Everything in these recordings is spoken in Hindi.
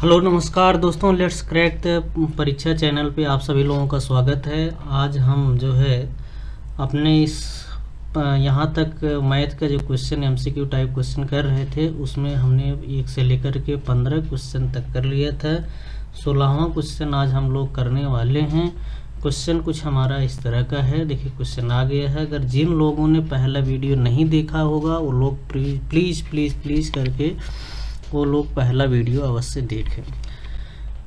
हेलो नमस्कार दोस्तों, लेट्स क्रैक द परीक्षा चैनल पे आप सभी लोगों का स्वागत है। आज हम जो है अपने इस यहाँ तक मैथ का जो क्वेश्चन एमसीक्यू टाइप क्वेश्चन कर रहे थे उसमें हमने 1 से लेकर के 15 क्वेश्चन तक कर लिया था। 16वां क्वेश्चन आज हम लोग करने वाले हैं। क्वेश्चन कुछ हमारा इस तरह का है, देखिए क्वेश्चन आ गया है। अगर जिन लोगों ने पहला वीडियो नहीं देखा होगा वो लोग प्लीज़ प्लीज़ प्लीज़ करके वो लोग पहला वीडियो अवश्य देखें।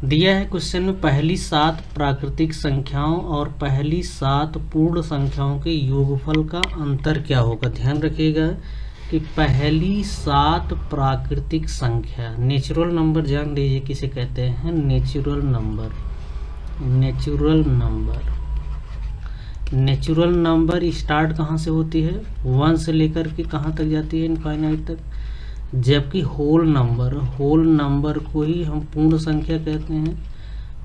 दिया है क्वेश्चन में पहली 7 प्राकृतिक संख्याओं और पहली 7 पूर्ण संख्याओं के योगफल का अंतर क्या होगा। ध्यान रखिएगा कि पहली 7 प्राकृतिक संख्या, नेचुरल नंबर जान लीजिए किसे कहते हैं, natural number. Natural number start कहाँ से होती है, 1 से लेकर के कहाँ तक जाती है, इनफाइनाइट तक। जबकि होल नंबर को ही हम पूर्ण संख्या कहते हैं।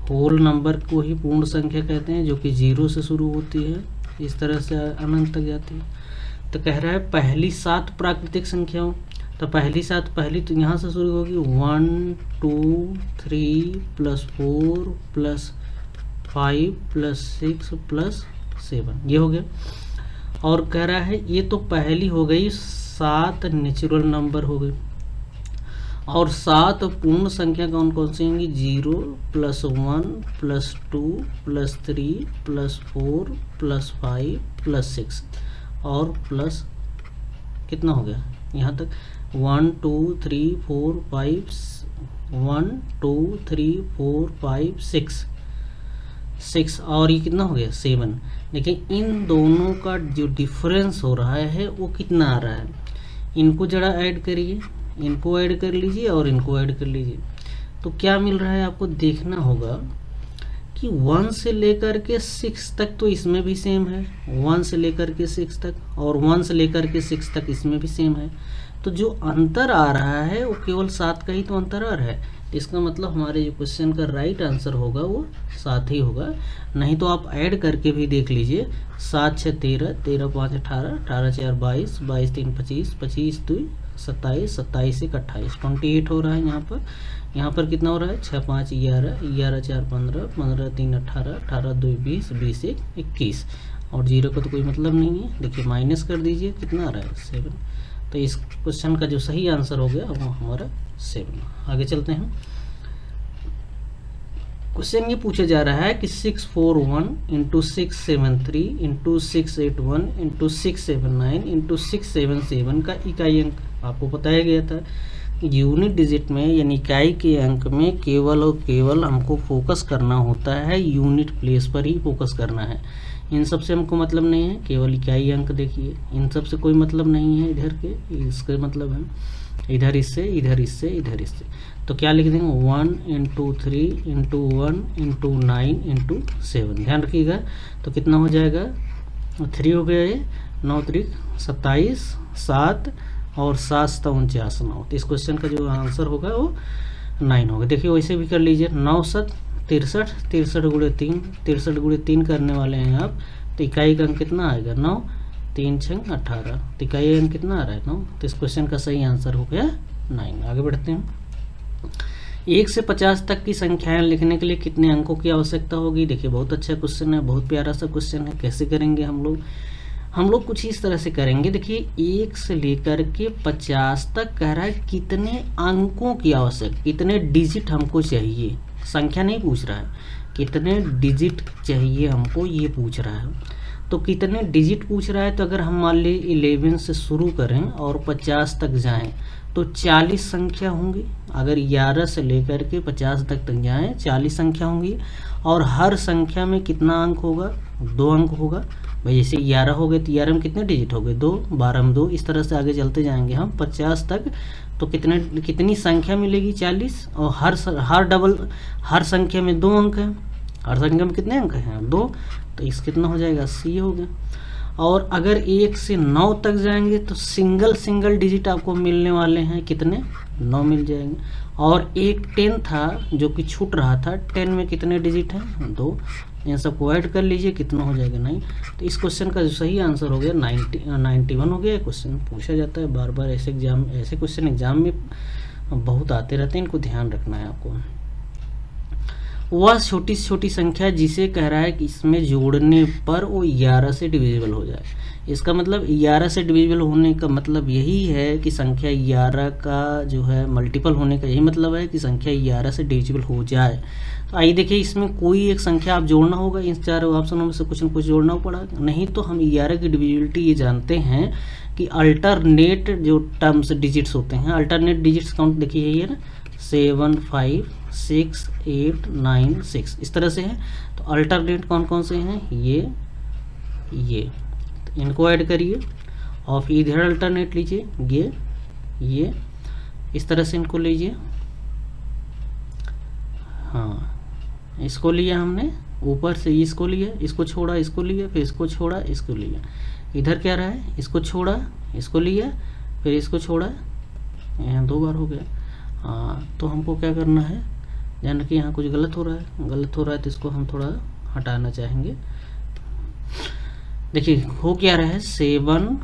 होल नंबर को ही पूर्ण संख्या कहते हैं, जो कि 0 से शुरू होती है, इस तरह से अनंत तक जाती है। तो कह रहा है पहली 7 प्राकृतिक संख्याओं, तो पहली तो यहाँ से शुरू होगी 1 2 3 + 4 + 5 + 6 + 7, ये हो गया। और कह रहा है ये तो पहली हो गई 7 नेचुरल नंबर हो गई, और 7 पूर्ण संख्या कौन कौन सी होंगी, 0 + 1 + 2 + 3 + 4 + 5 + 6 और प्लस कितना हो गया यहाँ तक 1 2 3 4 5 1 2 3 4 5 6 और ये कितना हो गया 7। लेकिन इन दोनों का जो डिफरेंस हो रहा है वो कितना आ रहा है, इनको जरा ऐड करिए, इनको ऐड कर लीजिए और इनको ऐड कर लीजिए, तो क्या मिल रहा है आपको देखना होगा कि 1 से लेकर के 6 तक तो इसमें भी सेम है, 1 से लेकर के 6 तक, और 1 से लेकर के 6 तक इसमें भी सेम है। तो जो अंतर आ रहा है वो केवल 7 का ही तो अंतर आ रहा है। इसका मतलब हमारे जो क्वेश्चन का राइट आंसर होगा वो 7 ही होगा। नहीं तो आप ऐड करके भी देख लीजिए, 7 6 13, 13 5 18, 18 4 22, 22 3 25, 25 2 27, 27 1 28, 28 हो रहा है यहाँ पर। यहाँ पर कितना हो रहा है 6 5 11, 11 4 15, 15 3 18, 18 2 20, 20 1 21, और 0 का तो कोई मतलब नहीं है। देखिए माइनस कर दीजिए, कितना आ रहा है 7। तो इस क्वेश्चन का जो सही आंसर हो गया वो हमारा 7। आगे चलते हैं। क्वेश्चन ये पूछा जा रहा है कि 641 × 673 × 681 × 679 × 677 का इकाई अंक आपको बताया गया था। यूनिट डिजिट में यानी इकाई के अंक में केवल और केवल हमको फोकस करना होता है, यूनिट प्लेस पर ही फोकस करना है। इन सब से हमको मतलब नहीं है, केवल इकाई अंक देखिए, इन सब से कोई मतलब नहीं है इधर के, इसका मतलब है इधर इससे, इधर इससे, इधर इससे। तो क्या लिख देंगे 1 × 3 × 1 × 9 × 7। ध्यान रखिएगा, तो कितना हो जाएगा 3 हो गया, ये 9 3 27, 7 और 7 7 49, 9। तो इस क्वेश्चन का जो आंसर होगा वो 9 होगा। देखिए वैसे भी कर लीजिए, 9 7 63, 63 × 3, 63 × 3 करने वाले हैं आप, तो इकाई का अंक कितना आएगा 9, 3 6 18, तो इकाई अंक कितना आ रहा है 9। तो इस क्वेश्चन का सही आंसर हो गया 9। आगे बढ़ते हैं। 1 से 50 तक की संख्याएं लिखने के लिए कितने अंकों की आवश्यकता होगी। देखिए बहुत अच्छा क्वेश्चन है, बहुत प्यारा सा क्वेश्चन है। कैसे करेंगे हम लोग कुछ इस तरह से करेंगे। देखिए 1 से लेकर के 50 तक कह रहा है कितने अंकों की आवश्यकता, कितने डिजिट हमको चाहिए, संख्या नहीं पूछ रहा है, कितने डिजिट चाहिए हमको ये पूछ रहा है। तो कितने डिजिट पूछ रहा है, तो अगर हम मान ली 11 से शुरू करें और 50 तक जाएं तो 40 संख्या होंगी। अगर 11 से लेकर के 50 तक जाएं 40 संख्या होंगी, और हर संख्या में कितना अंक होगा, 2 अंक होगा। भाई जैसे 11 हो गए तो 11 में कितने डिजिट हो गए 2, 12 में 2, इस तरह से आगे चलते जाएंगे हम 50 तक। तो कितनी संख्या मिलेगी 40, और हर संख्या में 2 अंक हैं। हर संख्या में कितने अंक हैं 2, तो इस कितना हो जाएगा सी हो गया। और अगर 1 से 9 तक जाएंगे तो सिंगल डिजिट आपको मिलने वाले हैं, कितने 9 मिल जाएंगे। और एक 10 था जो कि छूट रहा था, 10 में कितने डिजिट हैं 2, इन सबको ऐड कर लीजिए, कितना हो जाएगा 9। तो इस क्वेश्चन का जो सही आंसर हो गया 91 हो गया। क्वेश्चन पूछा जाता है बार बार, ऐसे क्वेश्चन एग्जाम में बहुत आते रहते हैं, इनको ध्यान रखना है आपको। वह छोटी से छोटी संख्या जिसे कह रहा है कि इसमें जोड़ने पर वो 11 से डिविजिबल हो जाए। इसका मतलब 11 से डिविजिबल होने का मतलब यही है कि संख्या 11 का जो है मल्टीपल होने का यही मतलब है कि संख्या 11 से डिविजिबल हो जाए। तो आइए देखिए, इसमें कोई एक संख्या आप जोड़ना होगा, इन चारों ऑप्शनों में से कुछ न कुछ जोड़ना पड़ा, नहीं तो हम 11 की डिविजिबिलिटी ये जानते हैं कि अल्टरनेट जो टर्म्स डिजिट्स होते हैं, अल्टरनेट डिजिट्स काउंट देखिए यही है ना, 7 5 6 8 9 6 इस तरह से है। तो अल्टरनेट कौन कौन से हैं, ये तो इनको ऐड करिए और फिर इधर अल्टरनेट लीजिए, ये इस तरह से इनको लीजिए। हाँ, इसको लिया हमने, ऊपर से इसको लिया, इसको छोड़ा, इसको लिया, फिर इसको छोड़ा, इसको लिया। इधर क्या रहा है, इसको छोड़ा, इसको लिया, फिर इसको छोड़ा, यहाँ 2 बार हो गया। हाँ, तो हमको क्या करना है, जान कि यहाँ कुछ गलत हो रहा है, तो इसको हम थोड़ा हटाना चाहेंगे। देखिए हो क्या रहा है, 7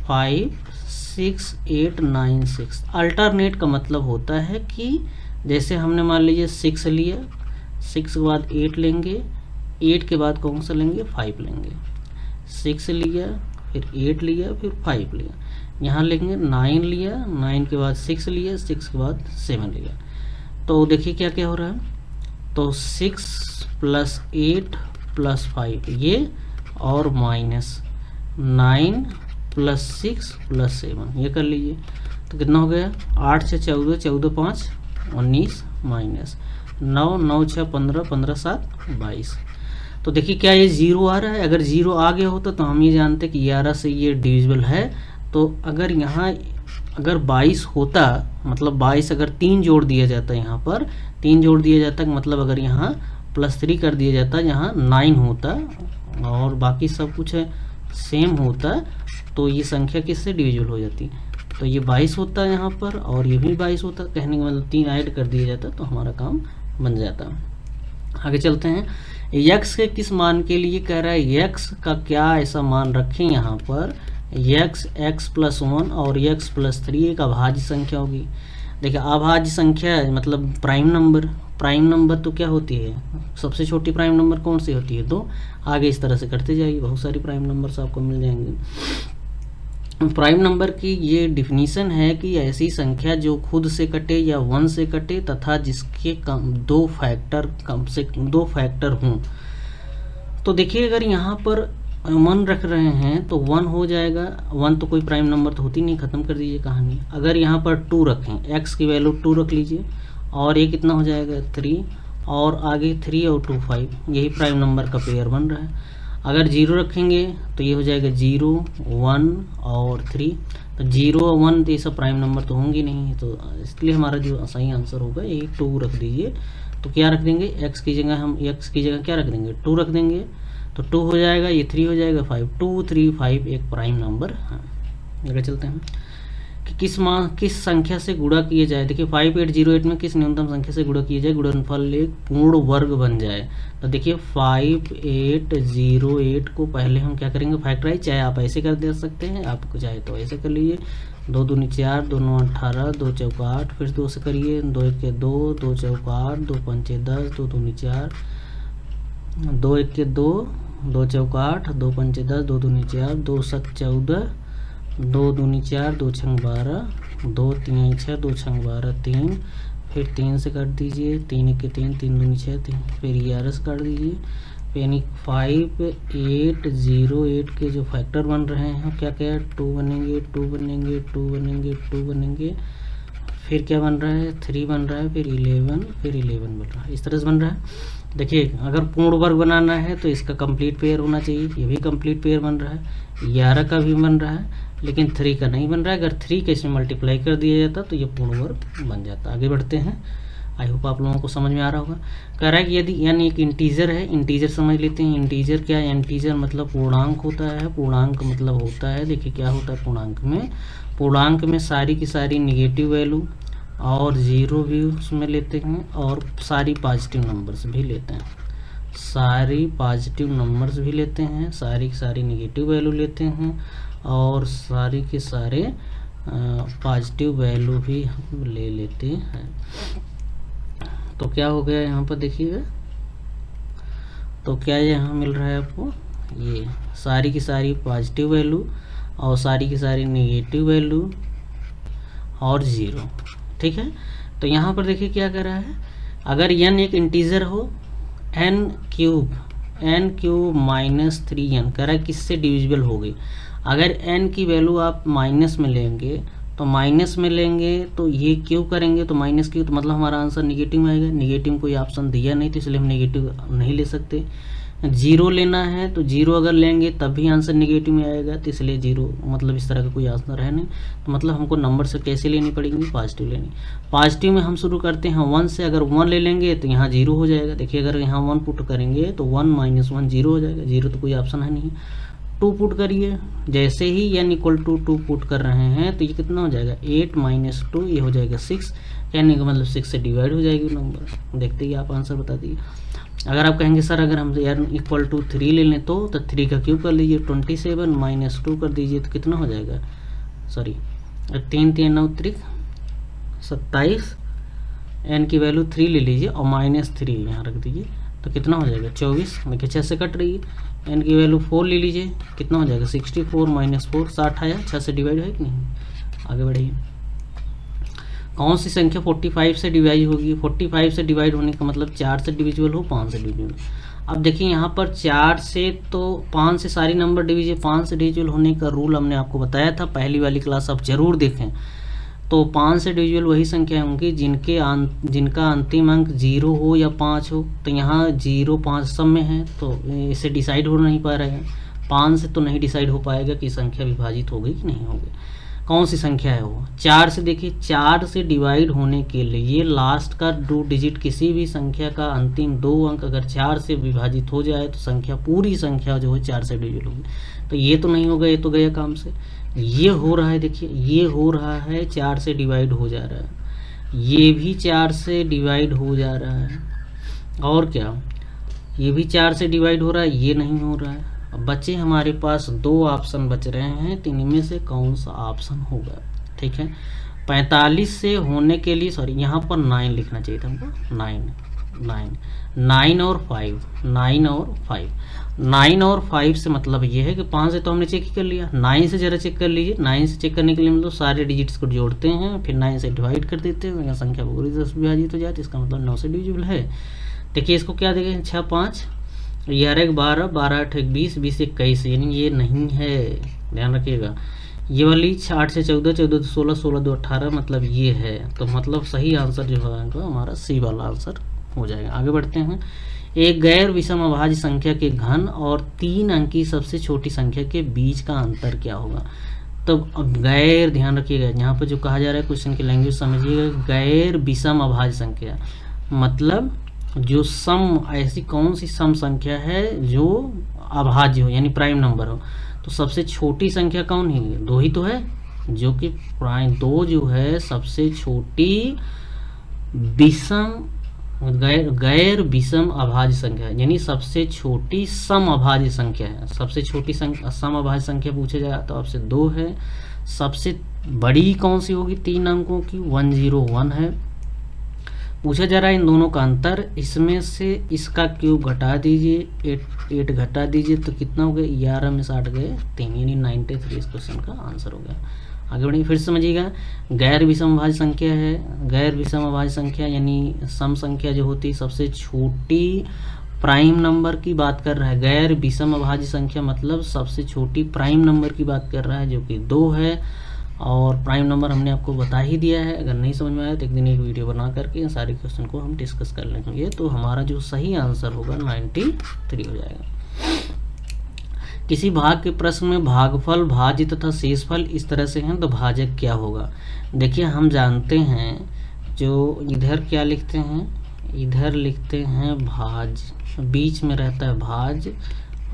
5 6 8 9 6। अल्टरनेट का मतलब होता है कि जैसे हमने मान लीजिए 6 लिया, 6 के बाद 8 लेंगे, 8 के बाद कौन सा लेंगे, 5 लेंगे। 6 लिया, फिर 8 लिया, फिर 5 लिया। यहाँ लेंगे 9 लिया, 9 के बाद 6 लिया, 6 के बाद 7 लिया। तो देखिए क्या क्या हो रहा है, तो 6 + 8 + 5 ये, और -9 + 6 + 7 ये कर लीजिए। तो कितना हो गया, 8 से 14, 14 5 19, -9 9 6 15, 15 7 22। तो देखिए क्या ये 0 आ रहा है, अगर 0 आ गया होता तो हम ये जानते कि 11 से ये डिविजिबल है। तो अगर यहाँ अगर 22 होता, मतलब 22 अगर 3 जोड़ दिया जाता, यहाँ पर 3 जोड़ दिया जाता, मतलब अगर यहाँ +3 कर दिया जाता, यहाँ 9 होता और बाकी सब कुछ सेम होता, तो ये संख्या किससे डिविजिबल हो जाती, तो ये 22 होता है यहाँ पर, और ये भी 22 होता। कहने का मतलब 3 ऐड कर दिया जाता तो हमारा काम बन जाता। आगे चलते हैं, यक्स के किस मान के लिए कह रहा है, यक्स का क्या ऐसा मान रखें यहाँ पर, यक्स x+1 और x+3 एक अभाज्य संख्या होगी। देखिए अभाज्य संख्या मतलब प्राइम नंबर तो क्या होती है, सबसे छोटी प्राइम नंबर कौन सी होती है, 2। आगे इस तरह से करते जाइए, बहुत सारी प्राइम नंबर्स आपको मिल जाएंगे। प्राइम नंबर की ये डिफिनीशन है कि ऐसी संख्या जो खुद से कटे या 1 से कटे तथा जिसके दो फैक्टर हों। तो देखिए अगर यहाँ पर 1 रख रहे हैं तो 1 हो जाएगा, 1 तो कोई प्राइम नंबर तो होती नहीं, ख़त्म कर दीजिए कहानी। अगर यहाँ पर 2 रखें, x की वैल्यू 2 रख लीजिए, और ये कितना हो जाएगा 3, और आगे 3 और 2 5, यही प्राइम नंबर का पेयर बन रहा है। अगर 0 रखेंगे तो ये हो जाएगा 0 1 और 3, तो 0 और 1 तो ये सब प्राइम नंबर तो होंगे नहीं, तो इसलिए हमारा जो सही आंसर होगा यही 2 रख दीजिए। तो क्या रख देंगे, x की जगह हम x की जगह क्या रख देंगे, 2 रख देंगे, तो 2 हो जाएगा, ये 3 हो जाएगा 5, 2 3 5 एक प्राइम नंबर। हाँ, आगे चलते हैं कि किस संख्या से गुणा किया जाए। देखिए 5808 में किस न्यूनतम संख्या से गुणा किया जाए, गुणनफल एक पूर्ण वर्ग बन जाए। तो देखिए 5808 को पहले हम क्या करेंगे, फैक्टराइज, चाहे आप ऐसे कर दे सकते हैं, आपको चाहे तो ऐसे कर लीजिए, 2 दूनी 4, 2 9 18, 2 चौका 8, फिर 2 से करिए, 2 1 के 2, 2 चौका 8, 2 पंचे 10, 2 दूनी 4, 2 1 के 2, 2 चौका 8, 2 पंचे 10, 2 दूनी 4, 2 7 14, 2 दूनी 4, 2 छंग 12, 2 3 6, 2 छंग 12 3, फिर 3 से काट दीजिए, 3 1 के 3, 3 दूनी 6, 3, फिर 11 से काट दीजिए। यानी 5808 के जो फैक्टर बन रहे हैं क्या क्या, 2 बनेंगे, 2 बनेंगे, 2 बनेंगे, 2 बनेंगे, फिर क्या बन रहा है, 3 बन रहा है, फिर 11, फिर 11 बन रहा है, इस तरह से बन रहा है। देखिए अगर पूर्ण वर्ग बनाना है तो इसका कंप्लीट पेयर होना चाहिए, ये भी कंप्लीट पेयर बन रहा है, 11 का भी बन रहा है, लेकिन 3 का नहीं बन रहा है। अगर 3 का इसमें मल्टीप्लाई कर दिया जाता तो ये पूर्ण वर्ग बन जाता। आगे बढ़ते हैं, आई होप आप लोगों को समझ में आ रहा होगा। कह रहा है कि यदि यानी एक इंटीजर है, इंटीजर समझ लेते हैं। इंटीजर क्या है, इंटीजर मतलब पूर्णांक होता है, पूर्णांक मतलब होता है, देखिए क्या होता है पूर्णांक में सारी की सारी निगेटिव वैल्यू और 0 भी उसमें लेते हैं, और सारी पॉजिटिव नंबर्स भी लेते हैं, सारी पॉजिटिव नंबर्स भी लेते हैं, सारी की सारी निगेटिव वैल्यू लेते हैं, और सारी के सारे पॉजिटिव वैल्यू भी हम ले लेते हैं। तो क्या हो गया यहाँ पर देखिएगा, तो क्या यहाँ मिल रहा है आपको, ये सारी की सारी पॉजिटिव वैल्यू और सारी की सारी नेगेटिव वैल्यू और 0। ठीक है, तो यहाँ पर देखिए क्या कर रहा है, अगर n एक इंटीजर हो, n क्यूब -3n कह रहा है किससे डिविजिबल हो गई। अगर n की वैल्यू आप माइनस में लेंगे तो ये क्यों करेंगे, तो माइनस क्यों, तो मतलब हमारा आंसर निगेटिव में आएगा। निगेटिव कोई ऑप्शन दिया नहीं, तो इसलिए हम निगेटिव नहीं ले सकते। 0 लेना है तो 0 अगर लेंगे तब भी आंसर निगेटिव में आएगा, तो इसलिए 0 मतलब इस तरह का कोई आंसर है नहीं। तो मतलब हमको नंबर से कैसे लेनी पड़ेगी, पॉजिटिव लेनी। पॉजिटिव में हम शुरू करते हैं 1 से, अगर 1 ले लेंगे तो यहाँ 0 हो जाएगा। देखिए अगर यहाँ 1 पुट करेंगे तो 1 - 1 0 हो जाएगा, 0 तो कोई ऑप्शन है नहीं। 2 पुट करिए, जैसे ही n = 2 पुट कर रहे हैं तो ये कितना हो जाएगा, 8 - 2 ये हो जाएगा 6, कहने का मतलब 6 से डिवाइड हो जाएगी नंबर। देखते ही आप आंसर बता दीजिए। अगर आप कहेंगे सर अगर हम n = 3 ले लें तो 3 का क्यूब कर लीजिए, 27 - 2 कर दीजिए तो कितना हो जाएगा, सॉरी 3 3 9 3 27, n की वैल्यू 3 ले लीजिए और -3 यहाँ रख दीजिए तो कितना हो जाएगा 24। देखिए 6 से कट रही है। n की वैल्यू 4 ले लीजिए, कितना हो जाएगा 64 - 4 60 आया, 6 से डिवाइड है कि नहीं। आगे बढ़िए, कौन सी संख्या 45 से डिवाइड होगी। 45 से डिवाइड होने का मतलब 4 से डिविजिबल हो, 5 से डिविजिबल। अब देखिए यहाँ पर 4 से तो 5 से सारी नंबर डिविजिबल, 5 से डिविजिबल होने का रूल हमने आपको बताया था, पहली वाली क्लास आप जरूर देखें। तो 5 से डिविजिबल वही संख्या होंगी जिनका अंतिम अंक 0 हो या 5 हो। तो यहाँ 0 5 सब में है, तो इसे डिसाइड हो नहीं पा रहा है। 5 से तो नहीं डिसाइड हो पाएगा कि संख्या विभाजित हो गई कि नहीं हो गई। कौन सी संख्या है वो, 4 से। देखिए 4 से डिवाइड होने के लिए लास्ट का 2 डिजिट किसी भी संख्या का अंतिम 2 अंक अगर 4 से विभाजित हो जाए तो संख्या, पूरी संख्या जो है 4 से डिविजिट होगी। तो ये तो नहीं होगा, ये तो गया काम से। ये हो रहा है, देखिए ये हो रहा है, 4 से डिवाइड हो जा रहा है, ये भी 4 से डिवाइड हो जा रहा है, और क्या, ये भी 4 से डिवाइड हो रहा है, ये नहीं हो रहा है। अब बचे हमारे पास 2 ऑप्शन बच रहे हैं, तो इनमें से कौन सा ऑप्शन होगा। ठीक है, 45 से होने के लिए, सॉरी यहाँ पर 9 लिखना चाहिए था हमको, 9 और 5 से मतलब ये है कि 5 से तो हमने चेक ही कर लिया, 9 से जरा चेक कर लीजिए। 9 से चेक करने के लिए मतलब सारे डिजिट्स को जोड़ते हैं, फिर 9 से डिवाइड कर देते हैं, यहाँ संख्या पूरी 10 विभाजित हो जाती है, इसका मतलब 9 से डिविजिबल है। देखिए इसको क्या देखें, 6 5 11 12 12 8 20 20 21, यानी ये नहीं है, ध्यान रखिएगा। ये वाली 8 से 14 14 से 16 16 2 18 मतलब ये है। तो मतलब सही आंसर जो है हमारा सी वाला आंसर हो जाएगा। आगे बढ़ते हैं। एक गैर विषम अभाज्य संख्या के घन और 3 अंकी सबसे छोटी संख्या के बीच का अंतर क्या होगा। तो अब गैर, ध्यान रखिएगा यहाँ पर जो कहा जा रहा है, क्वेश्चन की लैंग्वेज समझिएगा। गैर विषम अभाज्य संख्या मतलब जो सम, ऐसी कौन सी सम संख्या है जो अभाज्य हो यानी प्राइम नंबर हो। तो सबसे छोटी संख्या कौन है, 2 ही तो है, जो कि प्राइम 2 जो है सबसे छोटी विषम गैर विषम अभाज्य संख्या है, यानी सबसे छोटी सम अभाज्य संख्या है। सबसे छोटी सम अभाज्य संख्या पूछे जाए तो आपसे 2 है। सबसे बड़ी कौन सी होगी 3 अंकों की, 101 है। पूछा जा रहा है इन दोनों का अंतर, इसमें से इसका क्यूब घटा दीजिए, 8 घटा दीजिए तो कितना हो गया, 11 में 60 गए 3, यानी 93 इस क्वेश्चन का आंसर हो गया। आगे बढ़िए, फिर समझिएगा। गैर विषम अभाज्य संख्या है, गैर विषम अभाज्य संख्या यानी सम संख्या जो होती है सबसे छोटी प्राइम नंबर की बात कर रहा है। गैर विषम अभाज्य संख्या मतलब सबसे छोटी प्राइम नंबर की बात कर रहा है, जो कि 2 है। और प्राइम नंबर हमने आपको बता ही दिया है। अगर नहीं समझ में आया तो एक दिन एक वीडियो बना करके सारे क्वेश्चन को हम डिस्कस कर लेंगे। तो हमारा जो सही आंसर होगा 93 हो जाएगा। किसी भाग के प्रश्न में भागफल, भाज्य तथा शेषफल इस तरह से हैं तो भाजक क्या होगा। देखिए हम जानते हैं, जो इधर क्या लिखते हैं, इधर लिखते हैं भाज्य, बीच में रहता है भाज्य,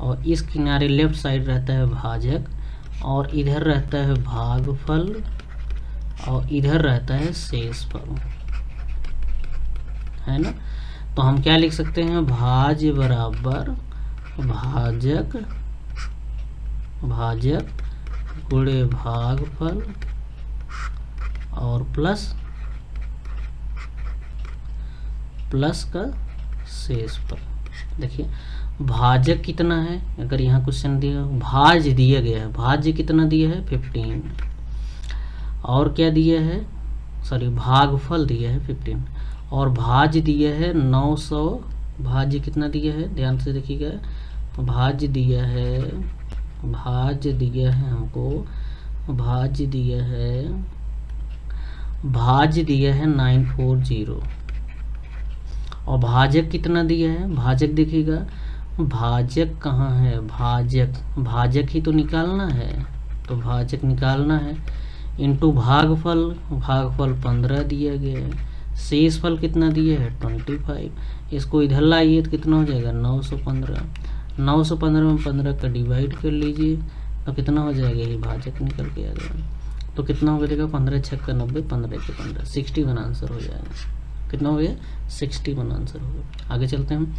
और इस किनारे लेफ्ट साइड रहता है भाजक, और इधर रहता है भागफल, और इधर रहता है शेषफल, है ना। तो हम क्या लिख सकते हैं, भाज्य बराबर भाजक गुणे भागफल और प्लस का शेषफल। देखिए भाजक कितना है, अगर यहाँ क्वेश्चन दिया भाज्य दिया गया है, भाज्य कितना दिया है 15, और क्या दिया है, सॉरी भागफल दिया है 15, और भाज्य दिया है 900, भाज्य कितना दिया है ध्यान से देखिएगा, भाज्य दिया है हमको, भाज्य दिया है 940, और भाजक कितना दिया है, भाजक देखिएगा, भाजक कहाँ है, भाजक ही तो निकालना है, तो भाजक निकालना है, इंटू भागफल 15 दिया गया है, शेष फल कितना दिया है 25, इसको इधर लाइए तो कितना हो जाएगा 915, 915 में 15 का डिवाइड कर लीजिए तो कितना हो जाएगा, ये भाजक निकल के आ जाएगा, तो कितना हो जाएगा 15 छक्का 90, 15 के 15, 61 आंसर हो जाएगा, कितना हो गया 61 आंसर हो गया। आगे चलते हैं,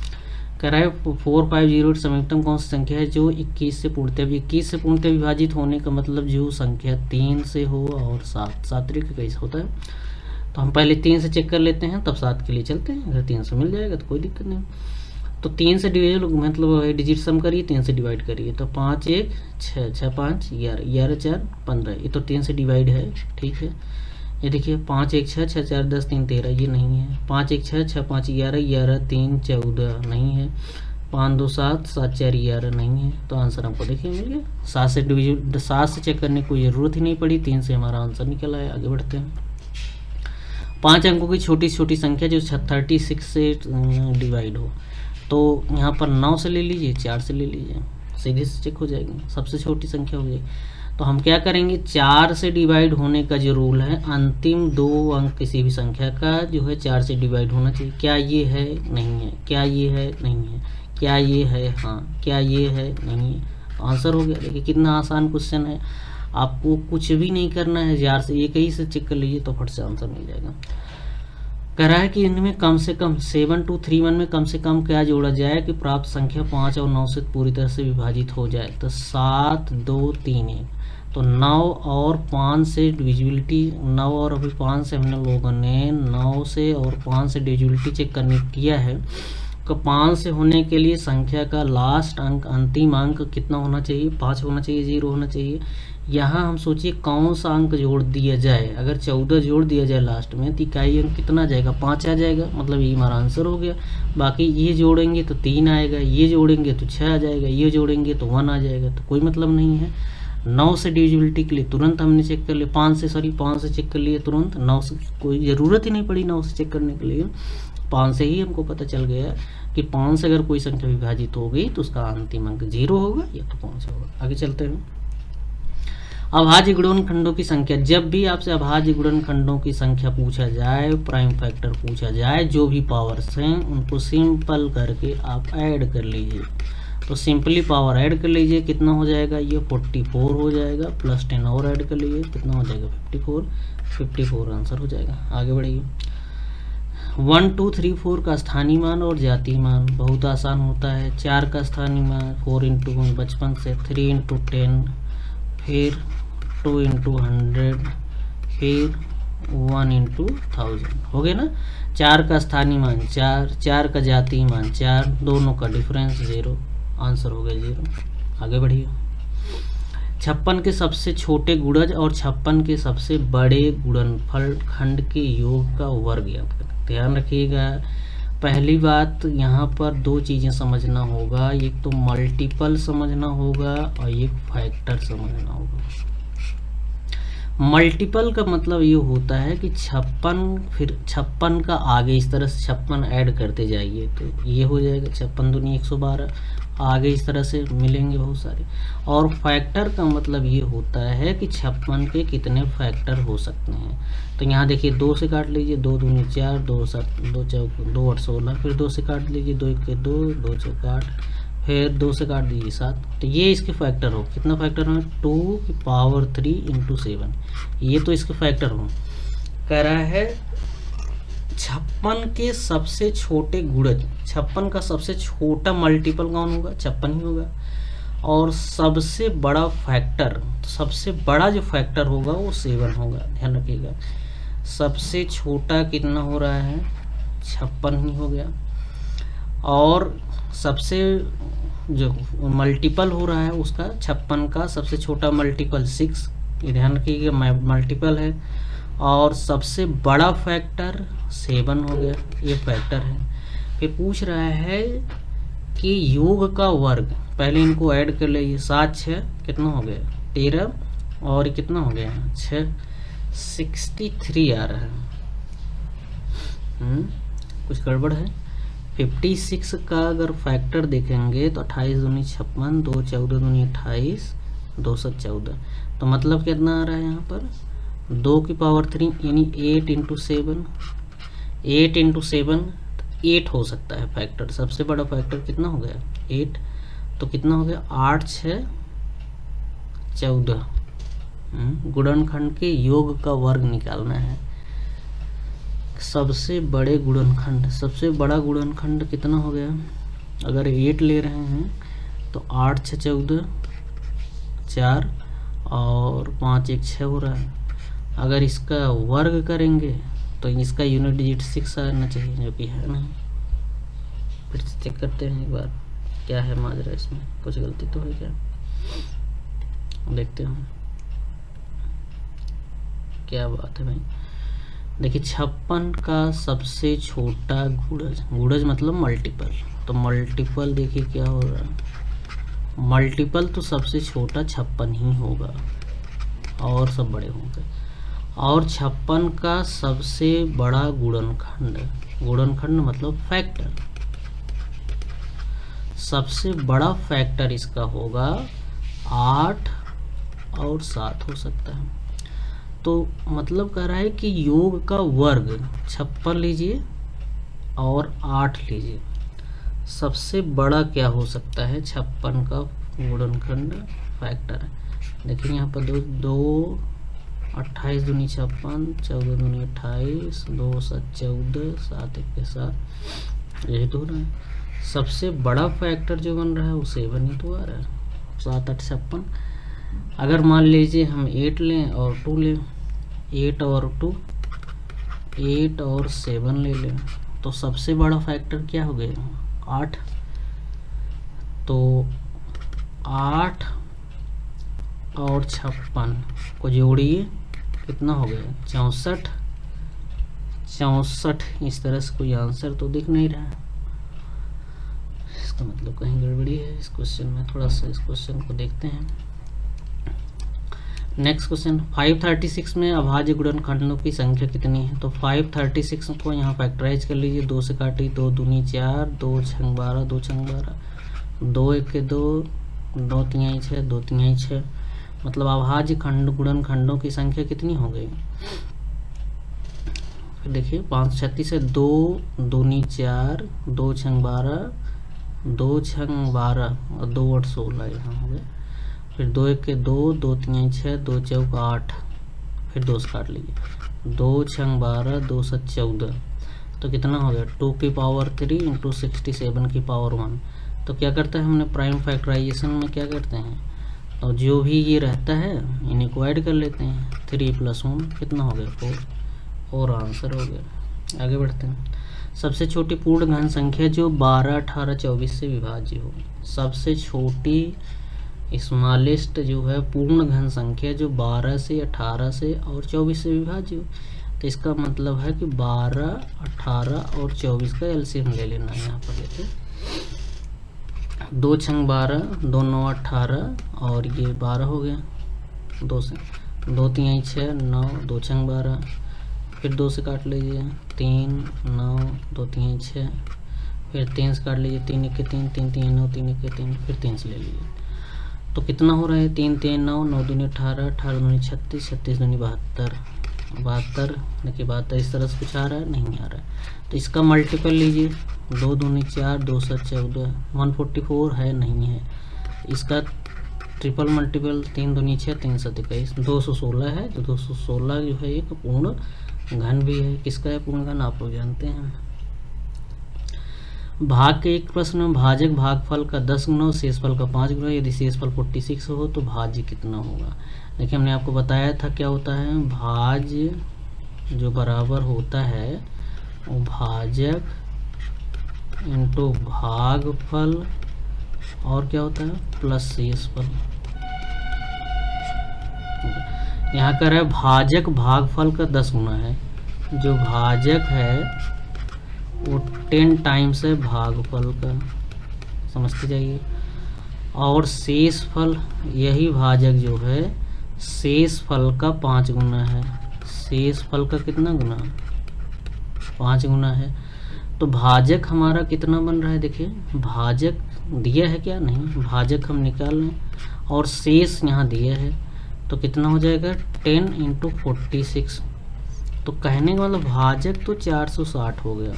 कह रहा है 4508 समीपतम कौन सी संख्या है जो 21 से पूर्णतः 21 से पूर्णतः विभाजित होने का मतलब जो संख्या 3 से हो और 7 तरीके कैसे होता है, तो हम पहले 3 से चेक कर लेते हैं तब 7 के लिए चलते हैं, अगर 3 से मिल जाएगा तो कोई दिक्कत नहीं, तो 3 से डिविजन मतलब डिजिट सम करिए, 3 से डिवाइड करिए, तो 5 1 6 6 5 11 11 4 15, ये तो 3 से डिवाइड है, ठीक है, ये देखिए 5 1 6 6 4 10 3 13, ये नहीं है, 5 1 6 6 5 11 11 3 14 नहीं है, 5 2 7 7 4 11 नहीं है, तो आंसर हमको देखिए मिल गया। 7 से डिविजन 7 से चेक करने की कोई ज़रूरत ही नहीं पड़ी, 3 से हमारा आंसर निकल आया। आगे बढ़ते हैं, 5 अंकों की छोटी छोटी संख्या जो 36 से डिवाइड हो, तो यहाँ पर 9 से ले लीजिए, 4 से ले लीजिए, सीधे से चेक हो जाएगी, सबसे छोटी संख्या हो जाएगी, तो हम क्या करेंगे 4 से डिवाइड होने का जो रूल है, अंतिम 2 अंक किसी भी संख्या का जो है 4 से डिवाइड होना चाहिए, क्या ये है नहीं है, क्या ये है नहीं है, क्या ये है हाँ, क्या ये है नहीं है, तो आंसर हो गया। देखिए कितना आसान क्वेश्चन है, आपको कुछ भी नहीं करना है, 4 से एक ही से चेक कर लीजिए तो फट से आंसर मिल जाएगा। कह रहा है कि इनमें कम से कम 7231 में कम से कम क्या जोड़ा जाए कि प्राप्त संख्या 5 और 9 से पूरी तरह से विभाजित हो जाए, तो 7 2 3 1, तो 9 और 5 से डिविजिबिलिटी, 9 और अभी 5 से हमने लोगों ने 9 से और 5 से डिविजिबिलिटी चेक करने किया है, तो 5 से होने के लिए संख्या का लास्ट अंक अंतिम अंक कितना होना चाहिए, 5 होना चाहिए, 0 होना चाहिए। यहाँ हम सोचिए कौन सा अंक जोड़ दिया जाए, अगर 14 जोड़ दिया जाए लास्ट में तो इकाई अंक कितना आ जाएगा 5 आ जाएगा, मतलब ये हमारा आंसर हो गया। बाकी ये जोड़ेंगे तो 3 आएगा, ये जोड़ेंगे तो 6 आ जाएगा, ये जोड़ेंगे तो 1 आ जाएगा, तो कोई मतलब नहीं है। 9 से डिविजिबिलिटी के लिए तुरंत हमने चेक कर लिया, 5 से चेक कर लिए तुरंत, 9 से कोई ज़रूरत ही नहीं पड़ी 9 से चेक करने के लिए, 5 से ही हमको पता चल गया कि 5 से अगर कोई संख्या विभाजित हो गई तो उसका अंतिम अंक 0 होगा या तो 5 होगा। आगे चलते हैं, अभाज्य गुणनखंडों की संख्या, जब भी आपसे अभाज्य गुणनखंडों की संख्या पूछा जाए, प्राइम फैक्टर पूछा जाए, जो भी पावर्स हैं उनको सिंपल करके आप ऐड कर लीजिए, तो सिंपली पावर ऐड कर लीजिए, कितना हो जाएगा ये 44 हो जाएगा, प्लस 10 और ऐड कर लीजिए, कितना हो जाएगा 54 आंसर हो जाएगा। आगे बढ़िए, 1 2 3 4 का स्थानीय मान और जातीय मान बहुत आसान होता है। 4 का स्थानीय मान 4 × 1 बचपन से, 3 × 10, फिर 2 × 100, फिर 1 × 1000 हो गया ना। 4 का स्थानीय मान 4, 4 का जातीय मान 4, दोनों का डिफरेंस 0, आंसर हो गया 0। आगे बढ़िए, 56 के सबसे छोटे गुणज और 56 के सबसे बड़े गुणनफल खंड के योग का वर्ग ज्ञात करें। ध्यान रखिएगा, पहली बात यहाँ पर 2 चीज़ें समझना होगा, एक तो मल्टीपल समझना होगा और एक फैक्टर समझना होगा। मल्टीपल का मतलब ये होता है कि 56 फिर 56 का आगे इस तरह से 56 ऐड करते जाइए तो ये हो जाएगा 56 दूनी 112, आगे इस तरह से मिलेंगे बहुत सारे। और फैक्टर का मतलब ये होता है कि 56 के कितने फैक्टर हो सकते हैं, तो यहाँ देखिए 2 से काट लीजिए, 2 दूनी 4, 2 7 2 4 2 8 16, फिर 2 से काट लीजिए, 2 1 2, 2 6 8, फिर 2 से काट दीजिए 7, तो ये इसके फैक्टर हो, कितना फैक्टर हो 2 की पावर 3 × 7, ये तो इसके फैक्टर हो। कह रहा है 56 के सबसे छोटे गुणज, 56 का सबसे छोटा मल्टीपल कौन होगा 56 ही होगा, और सबसे बड़ा फैक्टर, तो सबसे बड़ा जो फैक्टर होगा वो 7 होगा। ध्यान रखिएगा, सबसे छोटा कितना हो रहा है 56 ही हो गया, और सबसे जो मल्टीपल हो रहा है उसका 56 का सबसे छोटा मल्टीपल 6, ये ध्यान रखिएगा मल्टीपल है, और सबसे बड़ा फैक्टर 7 हो गया, ये फैक्टर है। फिर पूछ रहा है कि योग का वर्ग, पहले इनको ऐड कर लीजिए, 7 6 कितना हो गया 13, और ये कितना हो गया 6, 63 आ रहा है। कुछ गड़बड़ है। 56 का अगर फैक्टर देखेंगे तो 28 दूनी 56, 2 14 दूनी 28, 2 7 14, तो मतलब कितना आ रहा है यहाँ पर 2 की पावर 3 यानी 8 इंटू 7, 8 इंटू 7 8 हो सकता है फैक्टर, सबसे बड़ा फैक्टर कितना हो गया 8, तो कितना हो गया 8 6 14। गुणनखंड के योग का वर्ग निकालना है। सबसे बड़े गुणनखंड, सबसे बड़ा गुणनखंड कितना हो गया, अगर 8 ले रहे हैं तो 8 6 14 4 और 5 1 6 हो रहा है। अगर इसका वर्ग करेंगे तो इसका यूनिट डिजिट 6 आना चाहिए, जो कि है नहीं। फिर चेक करते हैं एक बार क्या है माजरा, इसमें कुछ गलती तो है क्या, देखते हैं क्या बात है भाई। देखिए 56 का सबसे छोटा गुणज, गुणज मतलब मल्टीपल, तो मल्टीपल देखिए क्या हो रहा है, मल्टीपल तो सबसे छोटा 56 ही होगा और सब बड़े होंगे। और 56 का सबसे बड़ा गुणनखंड, गुणनखंड मतलब फैक्टर, सबसे बड़ा फैक्टर इसका होगा 8 और 7 हो सकता है। तो मतलब कह रहा है कि योग का वर्ग 56 लीजिए और 8 लीजिए, सबसे बड़ा क्या हो सकता है 56 का गुणनखंड फैक्टर है। देखिए यहाँ पर 2 28 दूनी 56, 14 दूनी 28, 2 7 14, 7 1 7, यही तो हो रहा है। सबसे बड़ा फैक्टर जो बन रहा है वो 7 ही तो आ रहा है, 7 8 56। अगर मान लीजिए हम 8 लें और 2 लें, 8 और 2, 8 और 7 ले लें, तो सबसे बड़ा फैक्टर क्या हो गया 8, तो 8 और 56 को जोड़िए कितना हो गया 64, 64। इस तरह से कोई आंसर तो दिख नहीं रहा है, इसका मतलब कहीं गड़बड़ी है इस क्वेश्चन में। थोड़ा सा इस क्वेश्चन को देखते हैं। नेक्स्ट क्वेश्चन 536 में अभाज्य गुणनखंडों की संख्या कितनी है, तो 536 को यहाँ फैक्टराइज कर लीजिए, 2 से काटिए, 2 दूनी 4, 2 6 12, 2 6 12, 2 1 2, 2 3 6, 2 3 6, मतलब अभाज्य खंड गुणनखंडों की संख्या कितनी हो गई। फिर देखिए 536 है, 2 दूनी 4, 2 6 12, 2 6 12 और 2 8 16 यहाँ हो गए। फिर 2 1 2, 2 3 6, 2 4 8, फिर 2 से काट लीजिए, 2 6 12, 2 7 14, तो कितना हो गया 2 की पावर 3 इंटू 67 की पावर 1। तो क्या करता है हमने प्राइम फैक्टराइजेशन में क्या करते हैं, और जो भी ये रहता है इन्हीं को ऐड कर लेते हैं, 3 + 1 कितना हो गया 4, और आंसर हो गया। आगे बढ़ते हैं। सबसे छोटी पूर्ण घन संख्या जो 12 18 24 से विभाज्य हो, सबसे छोटी स्मॉलेस्ट जो है पूर्ण घन संख्या जो 12 से 18 से और 24 से विभाज्य हो, तो इसका मतलब है कि 12 18 और 24 का एलसीएम ले लेना है। यहाँ पर देखिए 2 6 12, 2 9 18 और ये 12 हो गया, 2 से 2 3 6 9, 2 6 12, फिर 2 से काट लीजिए, 3 9, 2 3 6, फिर 3 से काट लीजिए, 3 1 3, 3 3 9, 3 1 3, फिर 3 से ले लीजिए, तो कितना हो रहा है 3 3 9, 9 दूनी 18, 18 दूनी 36, 36 दूनी 72, 72। देखिए 72 इस तरह से कुछ आ रहा है, नहीं आ रहा है, तो इसका मल्टीपल लीजिए, 2 दूनी 4, 2 7 14, 144 है, नहीं है। इसका ट्रिपल मल्टीपल 3 दूनी 6, 3 7 21, 216 है, तो 216 जो है एक पूर्ण घन भी है। किसका है पूर्ण घन, आप लोग जानते हैं। भाग के एक प्रश्न में भाजक भागफल का 10 गुना और शेषफल का 5 गुना, यदि शेषफल 46 हो तो भाज्य कितना होगा। देखिए हमने आपको बताया था क्या होता है, भाज्य जो बराबर होता है वो भाजक इंटू भागफल और क्या होता है प्लस शेषफल। यहाँ कर है भाजक भागफल का 10 गुना है, जो भाजक है वो 10 टाइम्स है भागफल का, समझते जाइए। और शेषफल, यही भाजक जो है शेषफल का 5 गुना है। शेषफल का कितना गुना, 5 गुना है। तो भाजक हमारा कितना बन रहा है, देखिए भाजक दिया है क्या, नहीं, भाजक हम निकाल लें और शेष यहाँ दिया है, तो कितना हो जाएगा 10 × 46। तो कहने का मतलब भाजक तो 460 हो गया,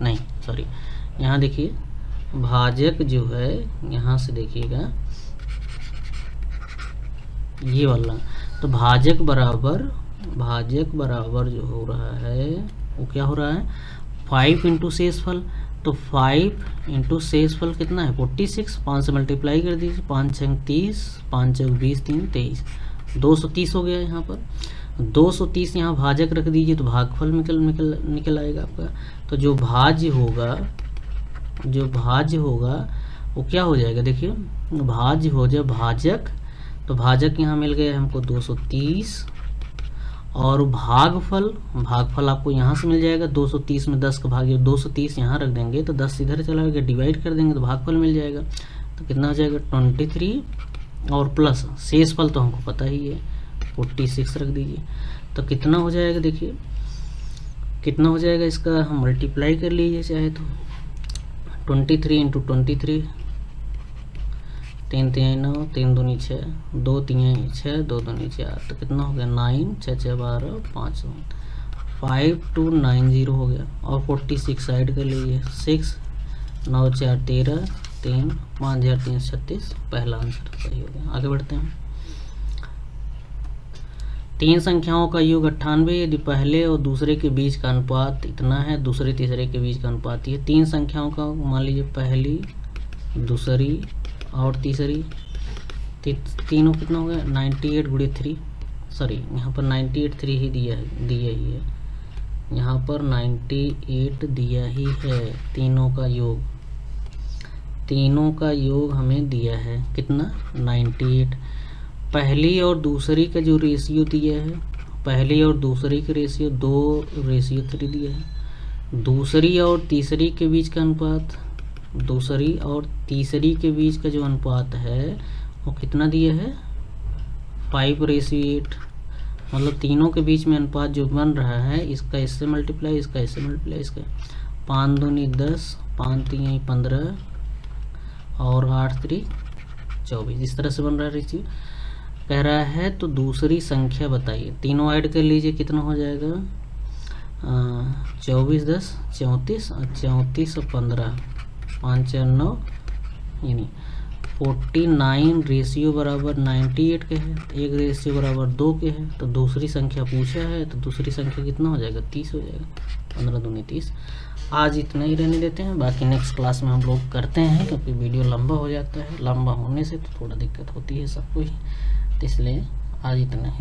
नहीं सॉरी, यहाँ देखिए भाजक जो है, यहाँ से देखिएगा ये वाला, तो भाजक बराबर जो हो रहा है वो क्या हो रहा है 5 × शेषफल। तो 5 × शेषफल कितना है 46, 5 से मल्टीप्लाई कर दीजिए, 5 × 30, 5 × 20, 3 23, 230 हो गया। यहाँ पर 230 यहाँ भाजक रख दीजिए तो भागफल निकल आएगा आपका। तो जो भाज्य होगा वो क्या हो जाएगा, देखिए भाज्य हो जाए भाजक, तो भाजक यहाँ मिल गया हमको 230, और भागफल आपको यहाँ से मिल जाएगा 230 में 10 का भाग 230 यहाँ रख देंगे तो 10 इधर चला गया, डिवाइड कर देंगे तो भागफल मिल जाएगा। तो कितना हो जाएगा 23, और प्लस शेषफल तो हमको पता ही है 46 रख दीजिए। तो कितना हो जाएगा, देखिए कितना हो जाएगा, इसका हम मल्टीप्लाई कर लीजिए चाहे तो 23 × 23, 3 3 9, 3 2 6, 2 3 6, 2 2 4, तो कितना हो गया 9, 6 6 12, 5 5290 हो गया। और 46 साइड कर लीजिए, 6 9 4 13, 3 5336, पहला आंसर सही हो गया। आगे बढ़ते हैं। 3 संख्याओं का योग 98 यदि पहले और दूसरे के बीच का अनुपात इतना है, दूसरे तीसरे के बीच का अनुपात ये 3 संख्याओं का, मान लीजिए पहली दूसरी और तीसरी, तीनों कितना हो गया 98 × 3, सॉरी यहाँ पर 98 3 ही दिया ही है, यहाँ पर 98 दिया ही है। तीनों का योग हमें दिया है कितना 98। पहली और दूसरी का जो रेशियो दिया है, पहली और दूसरी का रेशियो 2:3 दिया है। दूसरी और तीसरी के बीच का अनुपात, दूसरी और तीसरी के बीच का जो अनुपात है वो कितना दिया है 5:8। मतलब तीनों के बीच में अनुपात जो बन रहा है, इसका इससे मल्टीप्लाई, इसका इससे मल्टीप्लाई, इसका 5 दूनी 10, 5 3 15, और 8 3 24, इस तरह से बन रहा है रेशियो। कह रहा है तो दूसरी संख्या बताइए, तीनों ऐड कर लीजिए कितना हो जाएगा 24 10 34, और 34 और 15 5 4 9, यानी 49 रेशियो बराबर 98 के है, एक रेशियो बराबर 2 के है। तो दूसरी संख्या पूछा है, तो दूसरी संख्या कितना हो जाएगा 30 हो जाएगा, 15 दूनी 30। आज इतना ही रहने देते हैं, बाकी नेक्स्ट क्लास में हम लोग करते हैं, क्योंकि वीडियो लंबा हो जाता है, लंबा होने से तो थोड़ा दिक्कत होती है सबको ही, तो इसलिए आज इतना ही।